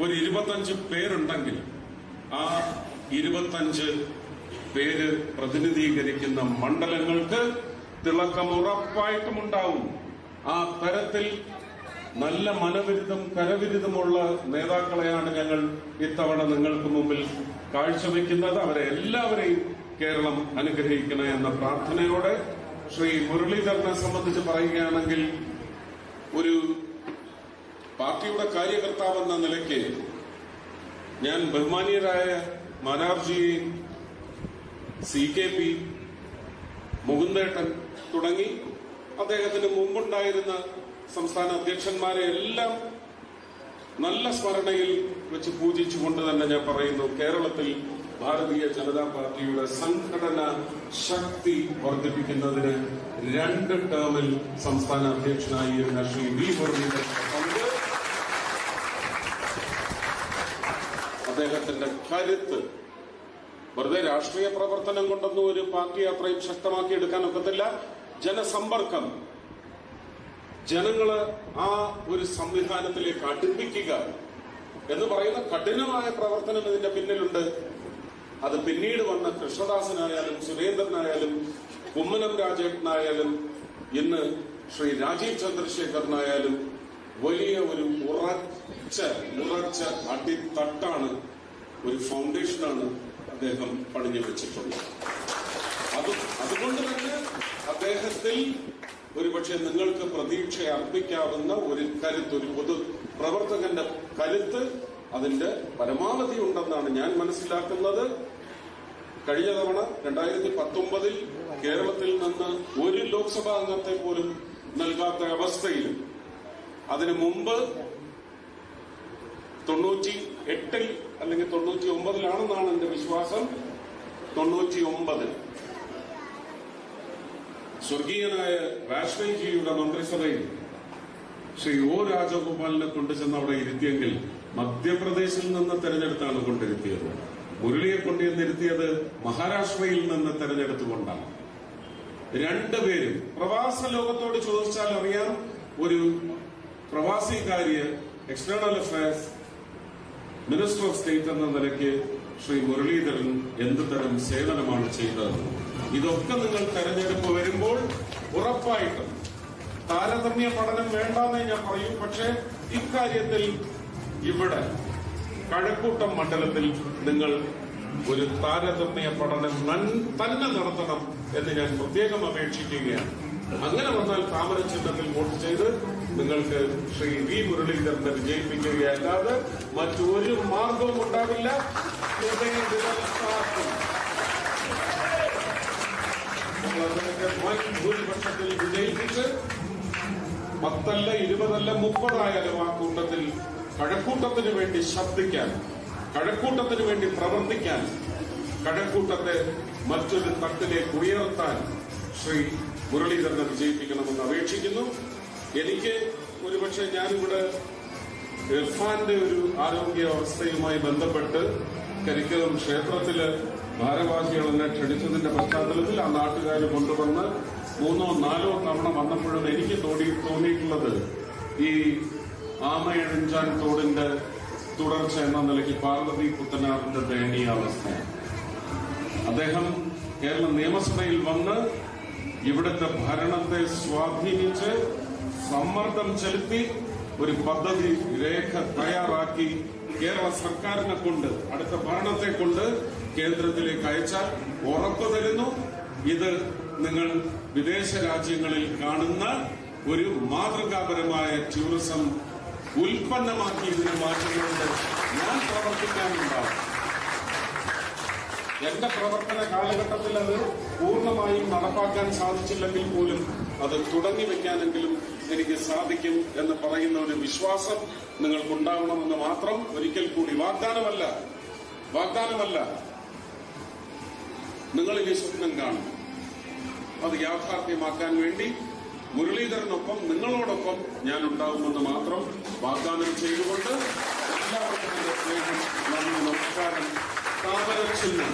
ഒരു 25 പേരുണ്ടെങ്കിൽ ആ 25 പേര് പ്രതിനിധീകരിക്കുന്ന മണ്ഡലങ്ങൾക്ക് തിളക്കം ഉറപ്പായിട്ടും ഉണ്ടാവും. ആ തരത്തിൽ നല്ല മനവിരുദ്ധം കരവിരുദ്ധമുള്ള നേതാക്കളെയാണ് ഞങ്ങൾ ഇത്തവണ നിങ്ങൾക്ക് മുമ്പിൽ കാഴ്ചവെക്കുന്നത്. അവരെ എല്ലാവരെയും കേരളം അനുഗ്രഹിക്കണേ എന്ന പ്രാർത്ഥനയോടെ ശ്രീ മുരളീധരനെ സംബന്ധിച്ച് പറയുകയാണെങ്കിൽ, ഒരു പാർട്ടിയുടെ കാര്യകർത്താവെന്ന നിലയ്ക്ക് ഞാൻ ബഹുമാനീയരായ മാനാർജിയെയും CKP, മുകുന്ദേട്ടൻ തുടങ്ങി അദ്ദേഹത്തിന് മുമ്പുണ്ടായിരുന്ന സംസ്ഥാന അധ്യക്ഷന്മാരെ എല്ലാം നല്ല സ്മരണയിൽ വെച്ച് പൂജിച്ചുകൊണ്ട് തന്നെ ഞാൻ പറയുന്നു, കേരളത്തിൽ ഭാരതീയ ജനതാ പാർട്ടിയുടെ സംഘടനാ ശക്തി വർദ്ധിപ്പിക്കുന്നതിന് 2 ടേമിൽ സംസ്ഥാന അധ്യക്ഷനായിരുന്ന ശ്രീ വി മുരളീധരന്റെ പങ്ക്, അദ്ദേഹത്തിന്റെ കരുത്ത്, വെറുതെ രാഷ്ട്രീയ പ്രവർത്തനം കൊണ്ടൊന്നും ഒരു പാർട്ടി അത്രയും ശക്തമാക്കി എടുക്കാൻ ഒക്കത്തില്ല. ജനസമ്പർക്കം, ജനങ്ങള് ആ ഒരു സംവിധാനത്തിലേക്ക് അടുപ്പിക്കുക എന്ന് പറയുന്ന കഠിനമായ പ്രവർത്തനം ഇതിന്റെ പിന്നിലുണ്ട്. അത് പിന്നീട് വന്ന കൃഷ്ണദാസനായാലും സുരേന്ദ്രനായാലും കുമ്മനം രാജേട്ടനായാലും ഇന്ന് ശ്രീ രാജീവ് ചന്ദ്രശേഖരനായാലും വലിയ ഒരു ഉറച്ച അടിത്തട്ടാണ്, ഒരു ഫൗണ്ടേഷനാണ് അദ്ദേഹം പണിഞ്ഞു വെച്ചിട്ടുള്ളത്. അതുകൊണ്ട് തന്നെ അദ്ദേഹത്തിൽ ഒരുപക്ഷെ നിങ്ങൾക്ക് പ്രതീക്ഷ അർപ്പിക്കാവുന്ന ഒരു കരുത്ത്, ഒരു പൊതു പ്രവർത്തകന്റെ കരുത്ത് അതിന്റെ പരമാവധി ഉണ്ടെന്നാണ് ഞാൻ മനസ്സിലാക്കുന്നത്. കഴിഞ്ഞ തവണ 2019 കേരളത്തിൽ നിന്ന് ഒരു ലോക്സഭാ അംഗത്തെ പോലും നൽകാത്ത അവസ്ഥയിലും അതിനു മുമ്പ് 98 അല്ലെങ്കിൽ 99 എന്റെ വിശ്വാസം, 99 സ്വർഗീയനായ വാജ്പേയിജിയുടെ മന്ത്രിസഭയിൽ ശ്രീ O രാജഗോപാലിനെ കൊണ്ടുചെന്ന് അവിടെ ഇരുത്തിയെങ്കിൽ മധ്യപ്രദേശിൽ നിന്ന് തെരഞ്ഞെടുത്താണ് കൊണ്ടിരുത്തിയത്. മുരളിയെ കൊണ്ടുവന്നിരുത്തിയത് മഹാരാഷ്ട്രയിൽ നിന്ന് തെരഞ്ഞെടുത്തുകൊണ്ടാണ്. 2 പേരും പ്രവാസ ലോകത്തോട് ചോദിച്ചാൽ അറിയാം, ഒരു പ്രവാസി കാര്യ external affairs minister of state എന്ന നിലയ്ക്ക് ശ്രീ മുരളീധരൻ എന്തുതരം സേവനമാണ് ചെയ്തത്. ഇതൊക്കെ നിങ്ങൾ തെരഞ്ഞെടുപ്പ് വരുമ്പോൾ ഉറപ്പായിട്ടും താരതമ്യ പഠനം വേണ്ടെന്നേ ഞാൻ പറയൂ. പക്ഷേ ഇക്കാര്യത്തിൽ ഇവിടെ കഴക്കൂട്ടം മണ്ഡലത്തിൽ നിങ്ങൾ ഒരു താരതമ്യ പഠനം തന്നെ നടത്തണം എന്ന് ഞാൻ പ്രത്യേകം അപേക്ഷിക്കുകയാണ്. അങ്ങനെ വന്നാൽ താമര ചിഹ്നത്തിൽ വോട്ട് ചെയ്ത് നിങ്ങൾക്ക് ശ്രീ വി മുരളീധരനെ വിജയിപ്പിക്കുകയല്ലാതെ മറ്റൊരു മാർഗവും ഉണ്ടാവില്ല. ഭൂരിപക്ഷത്തിൽ വിജയിപ്പിച്ച് 10 അല്ല 20 അല്ല 30 ആയാലും ആ കൂട്ടത്തിൽ കഴക്കൂട്ടത്തിന് വേണ്ടി ശബ്ദിക്കാൻ, കഴക്കൂട്ടത്തിന് വേണ്ടി പ്രവർത്തിക്കാൻ, കഴക്കൂട്ടത്തെ മറ്റൊരു തട്ടിലേക്ക് ഉയർത്താൻ ശ്രീ മുരളീധരനെ വിജയിപ്പിക്കണമെന്ന് അപേക്ഷിക്കുന്നു. എനിക്ക് ഒരുപക്ഷെ ഞാനിവിടെ ഇർഫാന്റെ ഒരു ആരോഗ്യാവസ്ഥയുമായി ബന്ധപ്പെട്ട് കരിക്കകം ക്ഷേത്രത്തില് ഭാരവാഹികൾ എന്നെ ക്ഷണിച്ചതിന്റെ പശ്ചാത്തലത്തിൽ ആ നാട്ടുകാർ കൊണ്ടുവന്ന് 3ഓ 4ഓ തവണ വന്നപ്പോഴും എനിക്ക് തോന്നിയിട്ടുള്ളത് ഈ ആമയഴിഞ്ചാൻ തോടിന്റെ തുടർച്ച എന്ന നിലയ്ക്ക് പാർവതി പുത്തനാറിന്റെ ദയനീയാവസ്ഥയാണ്. അദ്ദേഹം കേരള നിയമസഭയിൽ വന്ന് ഇവിടുത്തെ ഭരണത്തെ സ്വാധീനിച്ച് സമ്മർദ്ദം ചെലുത്തി ഒരു പദ്ധതി രേഖ തയ്യാറാക്കി കേരള സർക്കാരിനെ കൊണ്ട്, അടുത്ത ഭരണത്തെ കൊണ്ട് കേന്ദ്രത്തിലേക്ക് അയച്ചാൽ ഉറപ്പു തരുന്നു, ഇത് നിങ്ങൾ വിദേശ രാജ്യങ്ങളിൽ കാണുന്ന ഒരു മാതൃകാപരമായ ടൂറിസം ഉൽപ്പന്നമാക്കി ഇതിനെ മാറ്റുന്നുണ്ട്. ഞാൻ പ്രവർത്തിക്കാനുണ്ടാവും. എന്റെ പ്രവർത്തന കാലഘട്ടത്തിൽ അത് പൂർണ്ണമായും നടപ്പാക്കാൻ സാധിച്ചില്ലെങ്കിൽ പോലും അത് തുടങ്ങി വെക്കാനെങ്കിലും എനിക്ക് സാധിക്കും എന്ന് പറയുന്ന ഒരു വിശ്വാസം നിങ്ങൾക്കുണ്ടാവണമെന്ന് മാത്രം. ഒരിക്കൽ കൂടി വാഗ്ദാനമല്ല, നിങ്ങൾ ഇനി സ്വപ്നം കാണും. അത് യാഥാർത്ഥ്യമാക്കാൻ വേണ്ടി മുരളീധരനൊപ്പം, നിങ്ങളോടൊപ്പം ഞാൻ ഉണ്ടാവുമെന്ന് മാത്രം വാഗ്ദാനം ചെയ്തുകൊണ്ട് എല്ലാവർക്കും സ്നേഹം, നന്ദി, നമസ്കാരം. താമര ചിഹ്നം